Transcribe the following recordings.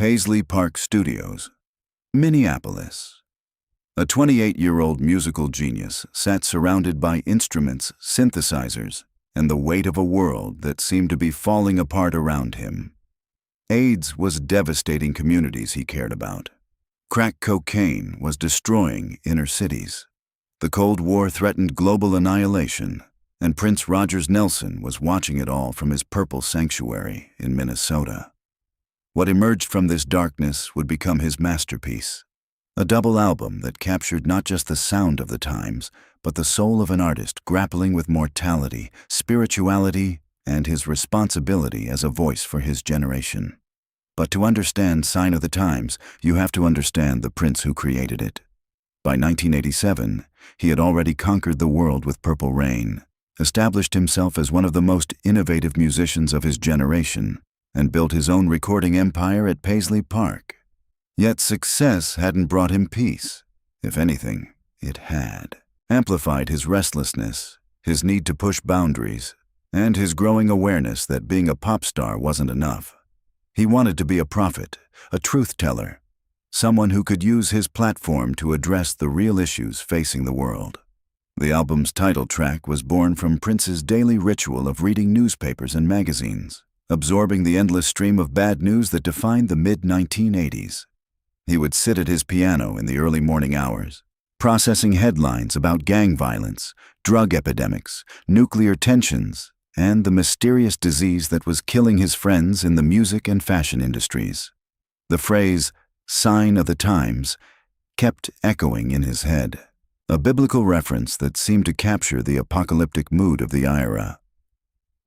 Paisley Park Studios, Minneapolis. A 28-year-old musical genius sat surrounded by instruments, synthesizers, and the weight of a world that seemed to be falling apart around him. AIDS was devastating communities he cared about. Crack cocaine was destroying inner cities. The Cold War threatened global annihilation, and Prince Rogers Nelson was watching it all from his purple sanctuary in Minnesota. What emerged from this darkness would become his masterpiece, a double album that captured not just the sound of the times, but the soul of an artist grappling with mortality, spirituality, and his responsibility as a voice for his generation. But to understand Sign of the Times, you have to understand the Prince who created it. By 1987, he had already conquered the world with Purple Rain, established himself as one of the most innovative musicians of his generation, and built his own recording empire at Paisley Park. Yet success hadn't brought him peace. If anything, it had amplified his restlessness, his need to push boundaries, and his growing awareness that being a pop star wasn't enough. He wanted to be a prophet, a truth teller, someone who could use his platform to address the real issues facing the world. The album's title track was born from Prince's daily ritual of reading newspapers and magazines, absorbing the endless stream of bad news that defined the mid-1980s. He would sit at his piano in the early morning hours, processing headlines about gang violence, drug epidemics, nuclear tensions, and the mysterious disease that was killing his friends in the music and fashion industries. The phrase, "sign of the times," kept echoing in his head, a biblical reference that seemed to capture the apocalyptic mood of the era.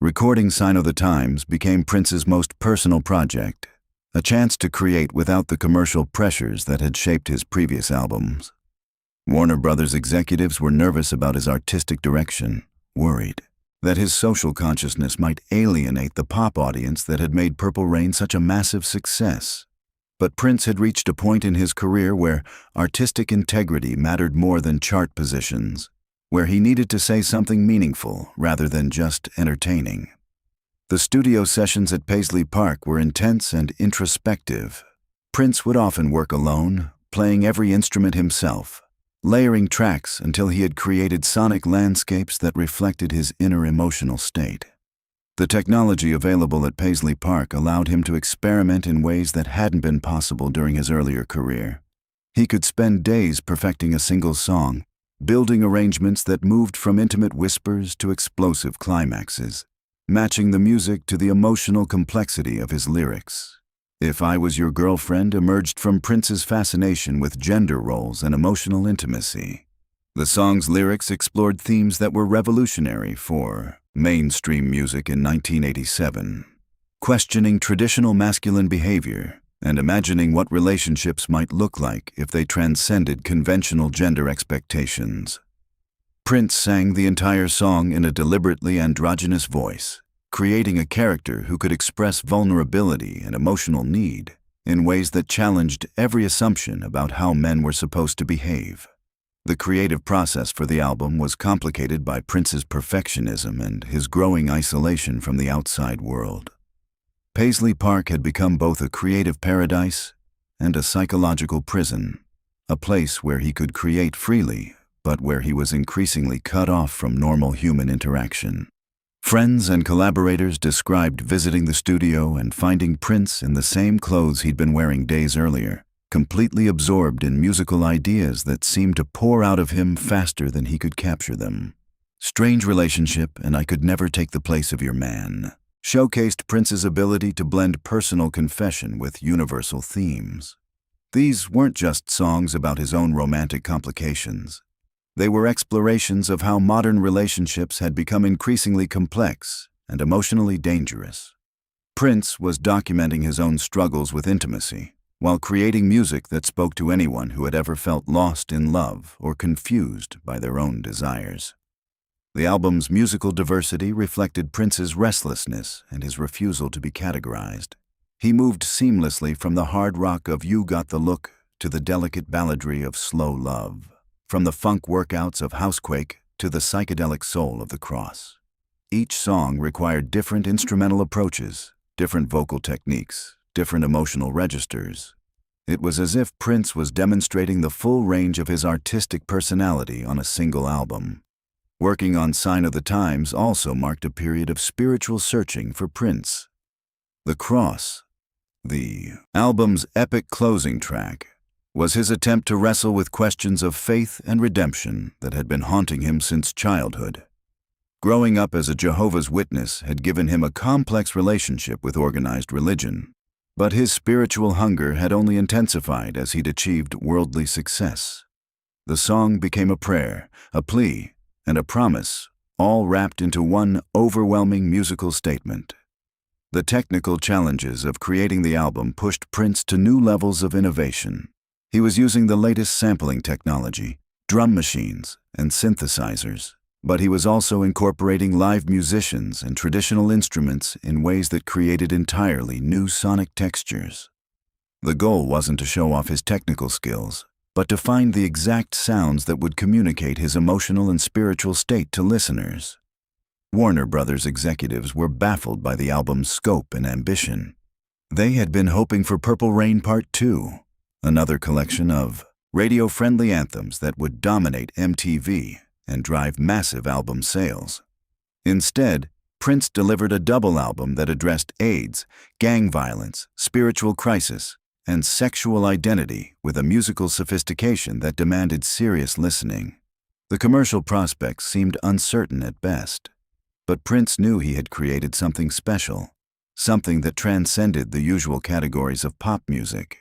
Recording Sign of the Times became Prince's most personal project, a chance to create without the commercial pressures that had shaped his previous albums. Warner Brothers executives were nervous about his artistic direction, worried that his social consciousness might alienate the pop audience that had made Purple Rain such a massive success. But Prince had reached a point in his career where artistic integrity mattered more than chart positions, where he needed to say something meaningful rather than just entertaining. The studio sessions at Paisley Park were intense and introspective. Prince would often work alone, playing every instrument himself, layering tracks until he had created sonic landscapes that reflected his inner emotional state. The technology available at Paisley Park allowed him to experiment in ways that hadn't been possible during his earlier career. He could spend days perfecting a single song, building arrangements that moved from intimate whispers to explosive climaxes, matching the music to the emotional complexity of his lyrics. If I Was Your Girlfriend emerged from Prince's fascination with gender roles and emotional intimacy. The song's lyrics explored themes that were revolutionary for mainstream music in 1987, questioning traditional masculine behavior and imagining what relationships might look like if they transcended conventional gender expectations. Prince sang the entire song in a deliberately androgynous voice, creating a character who could express vulnerability and emotional need in ways that challenged every assumption about how men were supposed to behave. The creative process for the album was complicated by Prince's perfectionism and his growing isolation from the outside world. Paisley Park had become both a creative paradise and a psychological prison, a place where he could create freely, but where he was increasingly cut off from normal human interaction. Friends and collaborators described visiting the studio and finding Prince in the same clothes he'd been wearing days earlier, completely absorbed in musical ideas that seemed to pour out of him faster than he could capture them. Strange Relationship and I Could Never Take the Place of Your Man showcased Prince's ability to blend personal confession with universal themes. These weren't just songs about his own romantic complications. They were explorations of how modern relationships had become increasingly complex and emotionally dangerous. Prince was documenting his own struggles with intimacy, while creating music that spoke to anyone who had ever felt lost in love or confused by their own desires. The album's musical diversity reflected Prince's restlessness and his refusal to be categorized. He moved seamlessly from the hard rock of You Got the Look to the delicate balladry of Slow Love, from the funk workouts of Housequake to the psychedelic soul of The Cross. Each song required different instrumental approaches, different vocal techniques, different emotional registers. It was as if Prince was demonstrating the full range of his artistic personality on a single album. Working on Sign of the Times also marked a period of spiritual searching for Prince. The Cross, the album's epic closing track, was his attempt to wrestle with questions of faith and redemption that had been haunting him since childhood. Growing up as a Jehovah's Witness had given him a complex relationship with organized religion, but his spiritual hunger had only intensified as he'd achieved worldly success. The song became a prayer, a plea, and a promise, all wrapped into one overwhelming musical statement. The technical challenges of creating the album pushed Prince to new levels of innovation. He was using the latest sampling technology, drum machines, and synthesizers, but he was also incorporating live musicians and traditional instruments in ways that created entirely new sonic textures. The goal wasn't to show off his technical skills, but to find the exact sounds that would communicate his emotional and spiritual state to listeners. Warner Brothers executives were baffled by the album's scope and ambition. They had been hoping for Purple Rain Part 2, another collection of radio-friendly anthems that would dominate MTV and drive massive album sales. Instead, Prince delivered a double album that addressed AIDS, gang violence, spiritual crisis, and sexual identity with a musical sophistication that demanded serious listening. The commercial prospects seemed uncertain at best, but Prince knew he had created something special, something that transcended the usual categories of pop music.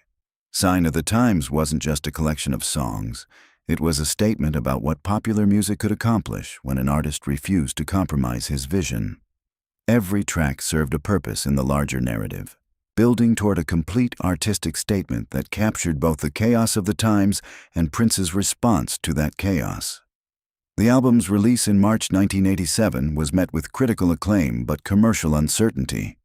Sign of the Times wasn't just a collection of songs. It was a statement about what popular music could accomplish when an artist refused to compromise his vision. Every track served a purpose in the larger narrative, building toward a complete artistic statement that captured both the chaos of the times and Prince's response to that chaos. The album's release in March 1987 was met with critical acclaim but commercial uncertainty.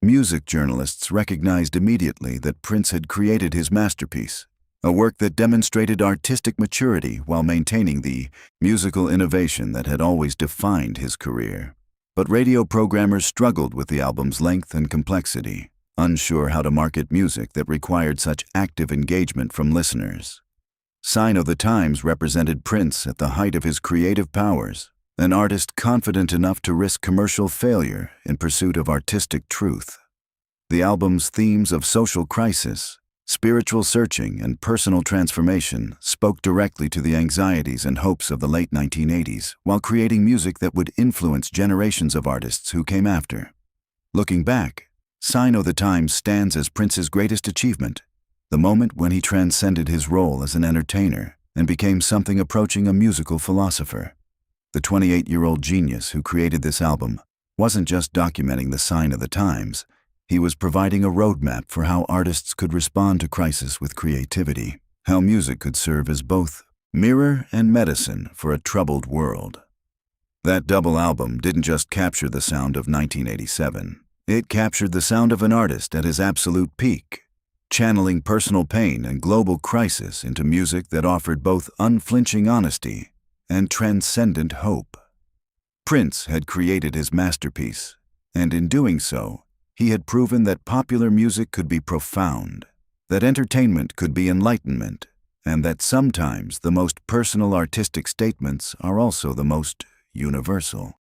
Music journalists recognized immediately that Prince had created his masterpiece, a work that demonstrated artistic maturity while maintaining the musical innovation that had always defined his career. But radio programmers struggled with the album's length and complexity, unsure how to market music that required such active engagement from listeners. Sign of the Times represented Prince at the height of his creative powers, an artist confident enough to risk commercial failure in pursuit of artistic truth. The album's themes of social crisis, spiritual searching, and personal transformation spoke directly to the anxieties and hopes of the late 1980s while creating music that would influence generations of artists who came after. Looking back, Sign of the Times stands as Prince's greatest achievement, the moment when he transcended his role as an entertainer and became something approaching a musical philosopher. The 28-year-old genius who created this album wasn't just documenting the sign of the times. He was providing a roadmap for how artists could respond to crisis with creativity, how music could serve as both mirror and medicine for a troubled world. That double album didn't just capture the sound of 1987. It captured the sound of an artist at his absolute peak, channeling personal pain and global crisis into music that offered both unflinching honesty and transcendent hope. Prince had created his masterpiece, and in doing so, he had proven that popular music could be profound, that entertainment could be enlightenment, and that sometimes the most personal artistic statements are also the most universal.